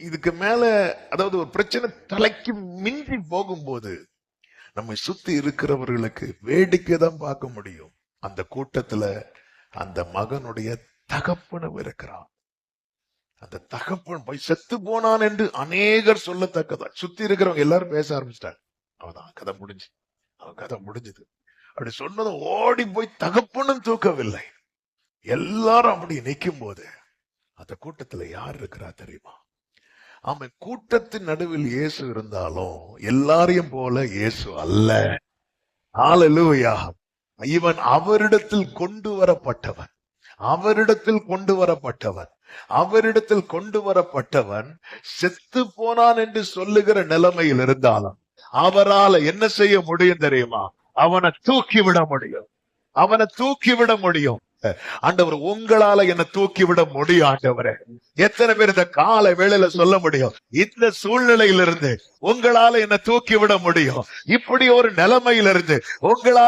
இதுக்கு மேல அதாவது ஒரு பிரச்சனை தலைக்கு மிஞ்சி போகும்போது நம்மை சுத்தி இருக்கிறவர்களுக்கு வேடிக்கை தான் பார்க்க முடியும். அந்த கூட்டத்துல அந்த மகனுடைய தகப்பனும் இருக்கிறான். அந்த தகப்பன் போய் செத்து போனான் என்று அநேகர் சொல்லத்தக்கதா சுத்தி இருக்கிறவங்க எல்லாரும் பேச ஆரம்பிச்சிட்டாங்க. அவதான் கதை முடிஞ்சு, அவன் கதை முடிஞ்சது அப்படி சொன்னதும் ஓடி போய் தகப்பனும் தூக்கவில்லை. எல்லாரும் அப்படி நிற்கும் போது அந்த கூட்டத்துல யார் இருக்கிறா தெரியுமா? அவன் கூட்டத்தின் நடுவில் இயேசு இருந்தாலும் எல்லாரையும் போல இயேசு அல்ல. ஹல்லேலூயா. இவன் அவரிடத்தில் கொண்டு வரப்பட்டவன், அவரிடத்தில் கொண்டு வரப்பட்டவன், அவரிடத்தில் கொண்டு வரப்பட்டவன் செத்து போனான் என்று சொல்லுகிற நிலைமையில் இருந்தாலும் அவரால் என்ன செய்ய முடியும் தெரியுமா? அவனை தூக்கிவிட முடியும், அவனை தூக்கிவிட முடியும். ஆண்டவர், உங்களால என்ன தூக்கிவிட முடியும் ஆண்டவரே. எத்தனை பேர் இந்த கால வேளையில சொல்ல முடியும், இந்த சூழ்நிலையிலிருந்து உங்களால என்ன தூக்கிவிட முடியும், இப்படி ஒரு நிலைமையிலிருந்து உங்களால